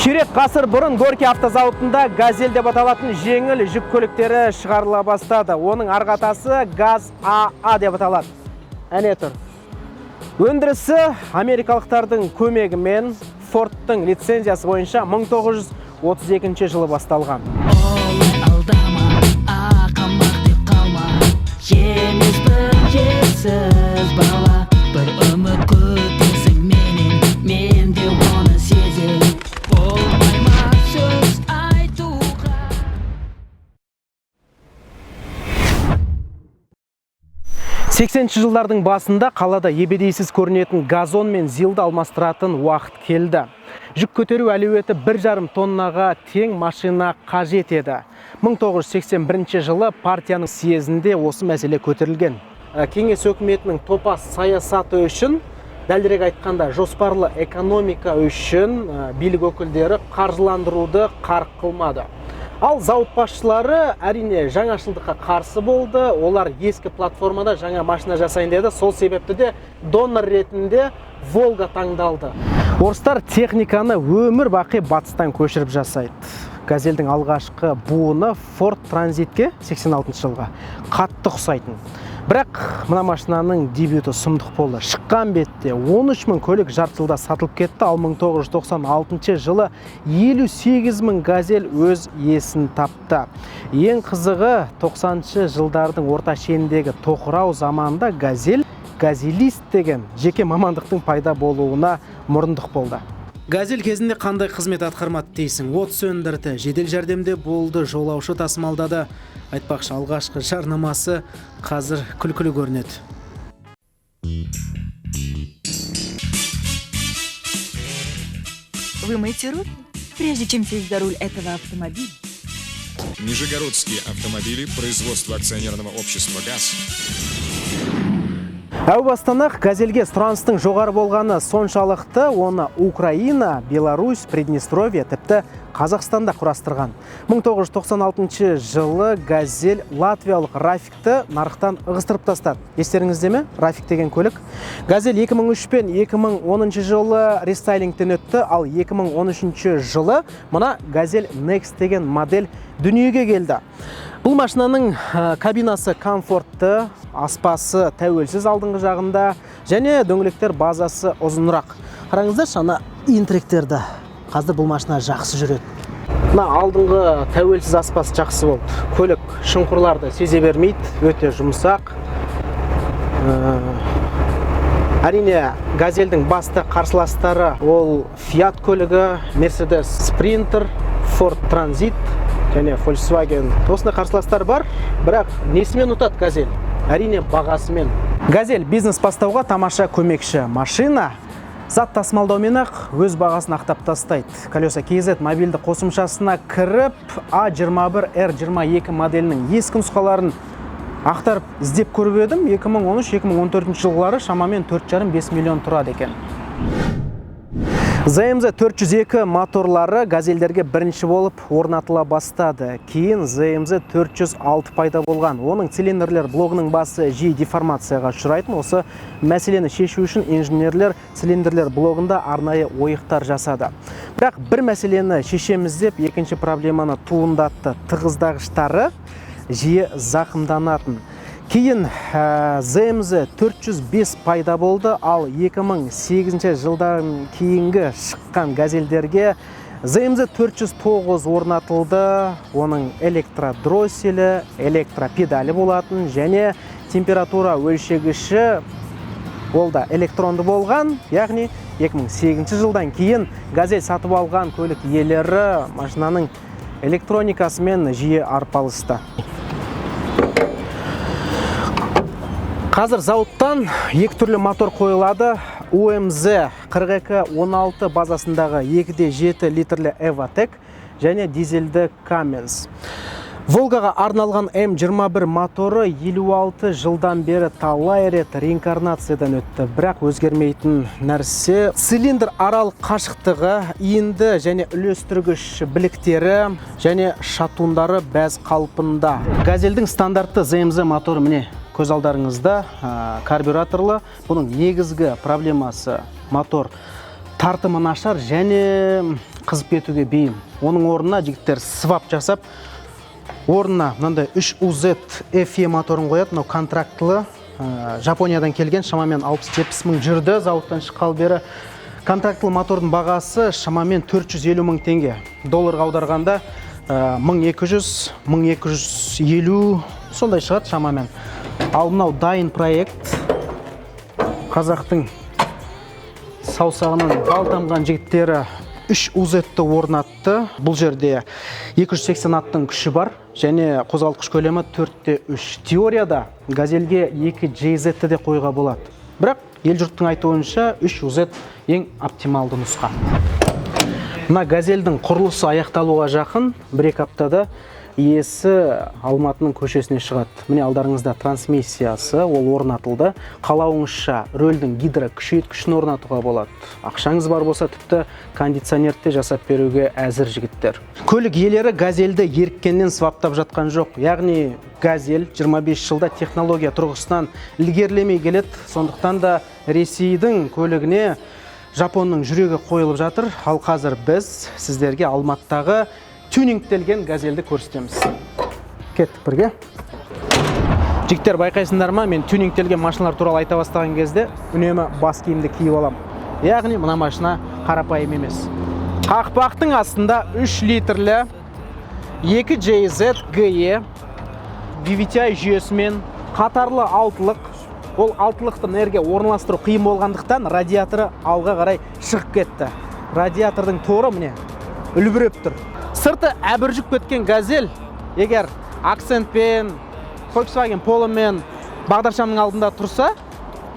Ширек ғасыр бұрын Горький автозауытында газель деп аталатын жеңіл жүк көліктері шығарыла бастады. Оның арқатасы ГАЗ-АА деп аталады. Әне тұр. Өндірісі америкалықтардың көмегімен Фордтың лицензиясы бойынша 1932 жылы басталған. Сексенші жылдардың басында қалада ебедейсіз көрінетін газон мен зилді алмастыратын уақыт келді. Жүк көтеру әлеуеті 1,5 тоннаға тең машина қажет еді. 1981 жылы партияның съезінде осы мәселе көтерілген. Кеңес өкіметінің топас саясаты үшін, дәлірек айтқанда жоспарлы экономика үшін билік өкілдері қаржыландыруды қарық қылмады. Ал зауыт басшылары әрине жаңашылдыққа қарсы болды. Олар ескі платформада жаңа машина жасайын деді. Сол себепті де донор ретінде Волга таңдалды. Орыстар техниканы өмір бақи батыстан көшіріп жасайды. Газельдің алғашқы буыны Ford Transitке 86 жылға қатты ұқсайтын. Бірақ мына машинаның дебюті сұмдық болды. Шыққан бетте 13.000 көлік жарты жылда сатылып кетті, ал 1996 жылы 58.000 газель өз иесін тапты. Ең қызығы 90-шы жылдардың орта шеніндегі тоқырау заманында газелист деген жеке мамандықтың пайда болуына мұрындық болды. Газель кезінде қандай қызмет атқармады дейсің? От сөндірді, жедел жәрдемде болды, жолаушы тасымалдады. Айтпақшы, алғашқы жарнамасы қазір күлкілі көрінеді. Вы моете руки, прежде чем сесть за руль этого автомобиля? Нижегородские автомобили, производство акционерного общества ГАЗ. Әу бастан-ақ газельге сұраныстың жоғары болғаны соншалықты оны Украина, Беларусь, Приднестровье, тіпті Қазақстанда құрастырған. 1996 жылы газель латвиялық Рафикті нарықтан ығыстырып тастады. Естеріңізде ме? Рафик деген көлік. Газель 2003 пен 2010 жылы рестайлингтен өтті, ал 2013 жылы мына газель Next деген модель дүниеге келді. Бұл машинаның кабинасы комфортты, аспасы тәуелсіз алдыңғы жағында, және дөңгелектер базасы ұзынырақ. Қараңыздар, шана интректерді. Қазір бұл машина жақсы жүреді. Мына алдыңғы тәуелсіз аспасы жақсы болды. Көлік шұңқырларды сезе бермейді, өте жұмсақ. Әрине, газельдің басты қарсыластары ол Fiat көлігі, Mercedes Sprinter, Ford Transit және Volkswagen. Осындай қарсыластар бар, бірақ несімен ұтады газель? Әрине, бағасымен. Газель бизнес бастауға тамаша көмекші. Машина зат тасымалдаумен-ақ өз бағасын ақтап тастайды. Колеса KZ мобильді қосымшасына кіріп, A21R22 моделінің ескі нұсқаларын ақтарып іздеп көріп едім. 2013-2014 жылғылары шамамен 4,5-5 миллион тұрады екен. ZMZ 402 моторлары газельдерге бірінші болып орнатыла бастады. Кейін ZMZ 406 пайда болған. Оның цилиндрлер блогының басы жиі деформацияға ұшырайтын. Осы мәселені шешу үшін инженерлер цилиндрлер блогында арнайы ойықтар жасады. Бірақ бір мәселені шешеміз деп, екінші проблеманы туындатты. Тығыздағыштары жиі зақымданатын. Кейін ZMZ 405 пайда болды, ал 2008 жылдан кейінгі шыққан газельдерге ZMZ 409 орнатылды. Оның электродроселі, электропедалі болатын және температура өлшегіші ол да электронды болған. Яғни 2008 жылдан кейін газель сатып алған көлік иелері машинаның электроникасымен жиі арпалысты. Қазір зауыттан екі түрлі мотор қойылады. UMZ 4216 базасындағы 2,7 литрлі Evotec және дизельді Cummins. Волгаға арналған М21 моторы 56 жылдан бері талай рет реинкарнациядан өтті. Бірақ өзгермейтін нәрсе цилиндр аралық қашықтығы, иінді және үлестіргіш біліктері және шатундары бәз қалпында. Газельдің стандартты ZMZ моторы міне. Көз алдарыңызда карбюраторлы. Бұның негізгі проблемасы мотор тартымы нашар және қызып кетуге бейім. Оның орнына жігіттер свап жасап, орнына мынандай 3UZ FE моторын қояды. Мынау контрактылы, Жапониядан келген, шамамен 60-70 мың жүрді зауыттан шыққалы бері. Контрактылы мотордың бағасы шамамен 450 мың теңге. Долларға аударғанда 1200-1250 сондай шығады шамамен. Ал мынау дайын проект. Қазақтың саусағынан бал тамған жігіттері 3UZ-ті орнатты. Бұл жерде 280 аттың күші бар және қозғалтқыш көлемі 4/3. Теорияда газельге 2JZ-ті де қойға болады. Бірақ ел жұрттың айтуынша 3UZ ең оптималды нұсқа. Мына газельдің құрылысы аяқталуға жақын, 1-2 аптада иесі Алматының көшесіне шығады. Міне алдарыңызда трансмиссиясы, ол орнатылды. Қалауыңызша рөлдің гидрокүшейткішін орнатуға болады. Ақшаңыз бар болса, тіпті кондиционерді жасап беруге әзір жігіттер. Көлік иелері газельді еріккеннен сваптап жатқан жоқ. Яғни газель 25 жылда технология тұрғысынан ілгерілемей келеді. Сондықтан да Ресейдің көлігіне Жапонның жүрегі қойылып жатыр. Ал қазір біз сіздерге Алматыдағы тюнингтелген газельді көрсетеміз. Кеттік бірге. Жігіттер, байқайсыңдар ма, мен тюнингтелген машиналар туралы айта бастаған кезде үнемі бас киімді киіп алам. Яғни мына машина қарапайым емес. Қақпақтың астында 3 литрлі 2JZ GE VVTi жүйесімен қатарлы алтылық. Ол алтылықты энергия орналастыру қиын болғандықтан радиаторы алға қарай шығып кетті. Радиатордың торы міне үлбіреп тұр. Сырты әбіржіп кеткен газель, егер акцентпен, Volkswagen Poloмен бағдаршамның алдында тұрса,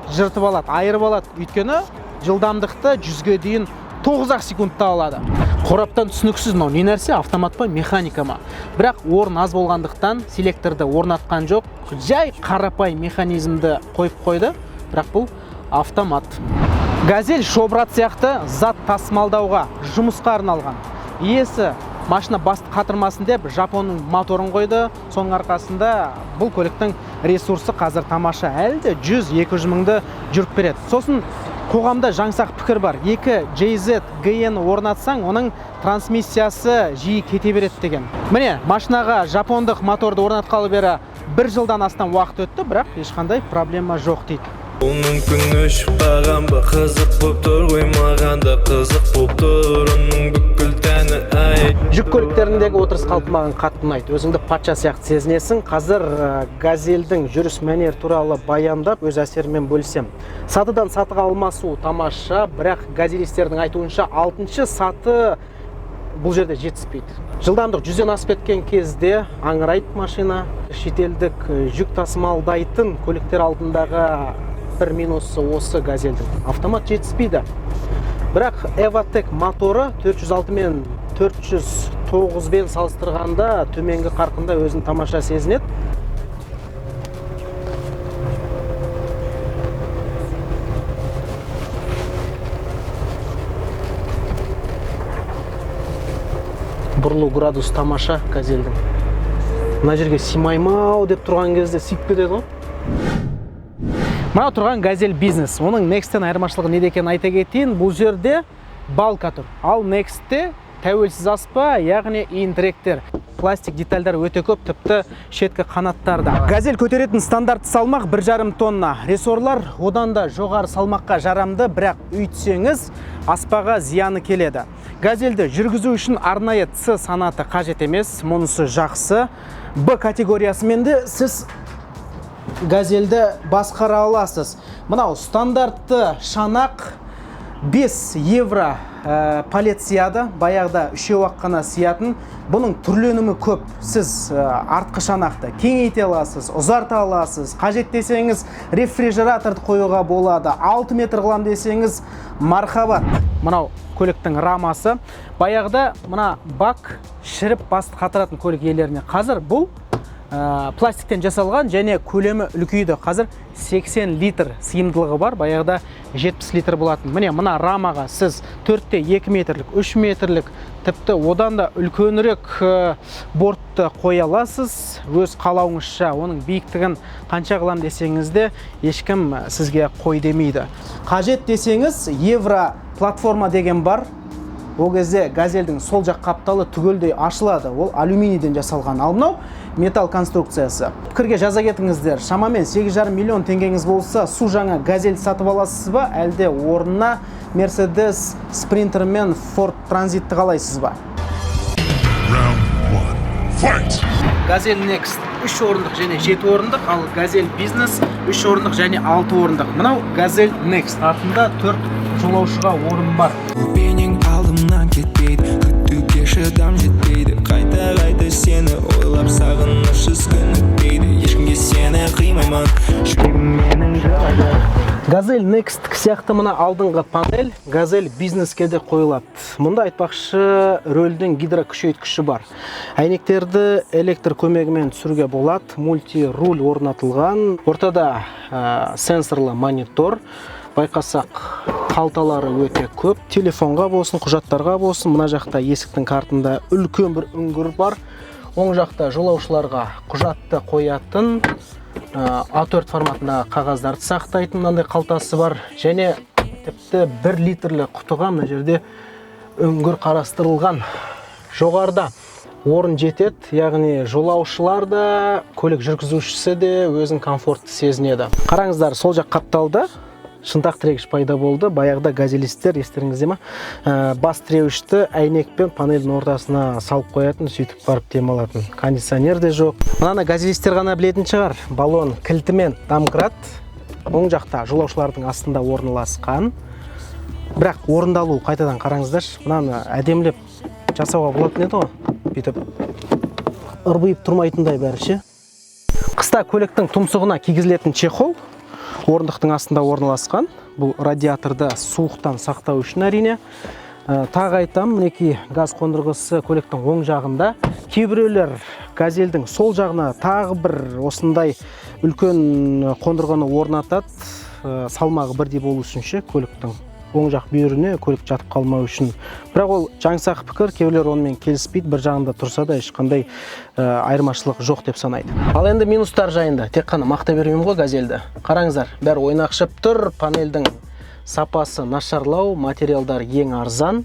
жыртып алады, айырып алады. Өйткені жылдамдықты 100-ге дейін 9 секундта алады. Қораптан түсініксіз, мынау не нәрсе, автомат па, механика ма? Бірақ орын аз болғандықтан селекторды орнатқан жоқ, жай қарапай механизмді қойып қойды, бірақ бұл автомат. Газель шобрат сияқты зат тасымалдауға, жұмысқа арналған. Иесі машина басты қатырмасын деп Жапонның моторын қойды. Соның арқасында бұл көліктің ресурсы қазір тамаша, әлде 100-200 мыңды жүріп береді. Сосын қоғамда жаңсақ пікір бар. 2JZ GE-ні орнатсаң, оның трансмиссиясы жиі кете береді деген. Міне, машинаға жапондық моторды орнатқалы бері 1 жылдан астам уақыт өтті, бірақ ешқандай проблема жоқ дейді. Бұл мүмкін өшіп қаған ба, қызық боп тұр ғой, маған да қызық боп тұр, оның бүкіл тәні ай. Жүк көліктеріндегі отырыс қалпы маған қатты ұнайды. Өзіңді патша сияқты сезінесің. Қазір газельдің жүріс мәнер туралы баяндап, өз әсерімен бөлсем. Сатыдан сатыға алмасу тамаша, бірақ газелистердің айтуынша 6-шы саты бұл жерде жетіспейді. Жылдамдық 100-ден асып кеткен кезде аңырайды машина. Шетелдік жүк тасымалдайтын көліктер алдындағы бір минусы осы газельдің. Автомат жетіспейді. Бірақ Evotec моторы 406 мен 409 бен салыстырғанда төменгі қарқында өзін тамаша сезінеді. Бұрылу градус тамаша газельдің. Мына жерге симаймау деп тұрған кезде сиіп кетеді ғой. Мына тұрған газель бизнес. Оның Next-тен айырмашылығы неде екенін айта кетейін. Бұл жерде балка тұр. Ал Next-те тәуелсіз аспа, яғни интіректер. Пластик детальдар өте көп, тіпті шеткі қанаттарда. Газель көтеретін стандартты салмақ 1,5 тонна. Рессорлар одан да жоғары салмаққа жарамды, бірақ үйтсеңіз аспаға зияны келеді. Газельді жүргізу үшін арнайы С санаты қажет емес, мұнысы жақсы. Б категориясымен де сіз газельді басқара аласыз. Мынау стандартты шанақ 5 евро палет сияды. Баяғыда 3-ақ қана сиятын. Бұның түрленімі көп. Сіз артқы шанақты кеңейте аласыз, ұзарта аласыз. Қажет десеңіз рефрижераторды қоюға болады. 6 метр қылам десеңіз мархабат. Мынау көліктің рамасы. Баяғыда мына бак шіріп басты қатыратын көлік иелеріне. Қазір бұл пластиктен жасалған және көлемі үлкейді. Қазір 80 литр сыйымдылығы бар, баяғыда 70 литр болатын. Міне мына рамаға сіз 4-те 2 метрлік, 3 метрлік, тіпті одан да үлкенірек бортты қоя аласыз. Өз қалауыңызша оның биіктігін қанша қылам десеңіз де ешкім сізге қой демейді. Қажет десеңіз, Евро платформа деген бар. Ол кезде газельдің сол жақ қапталы түгелдей ашылады. Ол алюминийден жасалған. Ал мынау металл конструкциясы. Пікірге жаза кетіңіздер. Шамамен 8,5 миллион теңгеңіз болса, су жаңа газель сатып аласыз ба, әлде орнына Mercedes Sprinter мен Ford Transit'ті қалайсыз ба? Газель Next 3 орындық және 7 орындық, ал Газель Business 3 орындық және 6 орындық. Мынау Газель Next. Артында 4 жолаушыға орын бар. Менің алдымнан кетпейді, күтуге шыдам жетпейді. Қайта сені ойлап сағыныш күн өтпейді. Ешкімге сені қимаймын, жүрегім менің жылайды. Газель Next сияқты мына алдыңғы панель Газель бизнеске де қойылады. Мұнда айтпақшы рөлдің гидрокүшейткіші бар. Әйнектерді электр көмегімен түсіруге болады. Мульти-руль орнатылған. Ортада сенсорлы монитор. Байқасақ, қалталары өте көп. Телефонға болсын, құжаттарға болсын. Мына жақта есіктің картында үлкен бір үңгір бар. Оң жақта жолаушыларға құжатты қоятын A4 форматындағы қағаздарды сақтайтын мынандай қалтасы бар. Және тіпті 1 литрлі құтыға мына жерде үңгір қарастырылған. Жоғарыда орын жетеді, яғни жолаушылар да, көлік жүргізушісі де өзін комфортты сезінеді. Қараңыздар, сол жақ қапталда шынтақ тірегіш пайда болды. Баяғыда газелистер, естеріңізде ме, бас тіреуішті әйнекпен панельдің ортасына салып қоятын, сөйтіп барып демалатын. Кондиционер де жоқ. Мынаны газелистер ғана білетін шығар. Баллон кілтімен домкрат. Оң жақта жолаушылардың астында орналасқан. Бірақ орындалу қайтадан қараңыздаршы. Мынаны әдемілеп жасауға болатын еді ғой. Бүйтіп ырбиып тұрмайтындай бәрі ше. Қыста көліктің тұмсығына кигізілетін чехол орындықтың астында орналасқан. Бұл радиаторда суықтан сақтау үшін әрине. Тағы айтам, мінекей газ қондырғысы көліктің оң жағында. Кейбіреулер газельдің сол жағына тағы бір осындай үлкен қондырғыны орнатады. Салмағы бірдей болу үшін ше, көліктің оң жақ бүйіріне көлік жатып қалмау үшін. Бірақ ол жаңсақ пікір, кейбіреулер онымен келіспейді, бір жағында тұрса да ешқандай айырмашылық жоқ деп санайды. Ал енді минустар жайында тек қана мақтай бермеймін ғой газельді. Қараңыздар, бәрі ойнақшып тұр, панельдің сапасы нашарлау, материалдар ең арзан.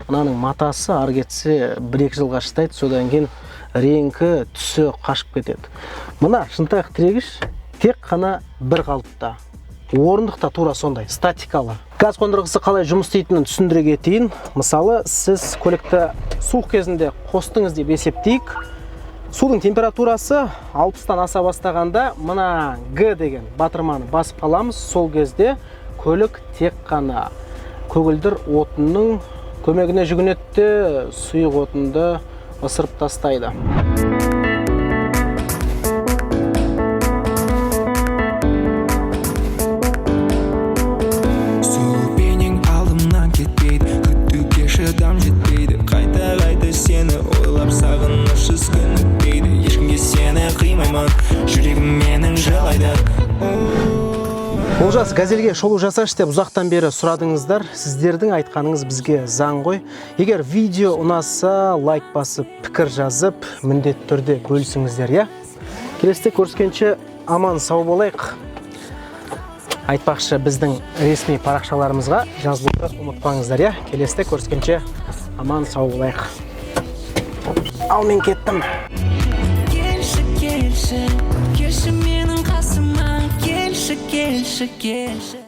Мынаның матасы ары кетсе 1-2 жылға шыдайды, содан кейін реңкі, түсі қашып кетеді. Мына шынтақ тірегіш тек қана бір қалыпта. Орындықта тура сондай, статикалы. Газ қондырғысы қалай жұмыс істейтінін түсіндіре кетейін. Мысалы, сіз көлікті суық кезінде қостыңыз деп есептейік. Судың температурасы 60-тан аса бастағанда мына Г деген батырманы басып қаламыз. Сол кезде көлік тек қана көгілдір отынның көмегіне жүгінеді, сұйық отынды ысырып тастайды. Сені ойлап сағыныш күн өтпейді. Ешкімге сені қимаймын, жүрегім менің жылайды. Олжас, газельге шолу жасашы деп ұзақтан бері сұрадыңыздар. Сіздердің айтқаныңыз бізге заң ғой. Егер видео ұнаса, лайк басып, пікір жазып, міндетті түрде бөлісіңіздер, я? Келесіде көріскенше аман сау болайық. Айтпақшы, біздің ресми парақшаларымызға жазылуды ұмытпаңыздар, я? Келесіде көріскенше аман сау болайық. Ал мен кеттім. Келші менің қасыма, келші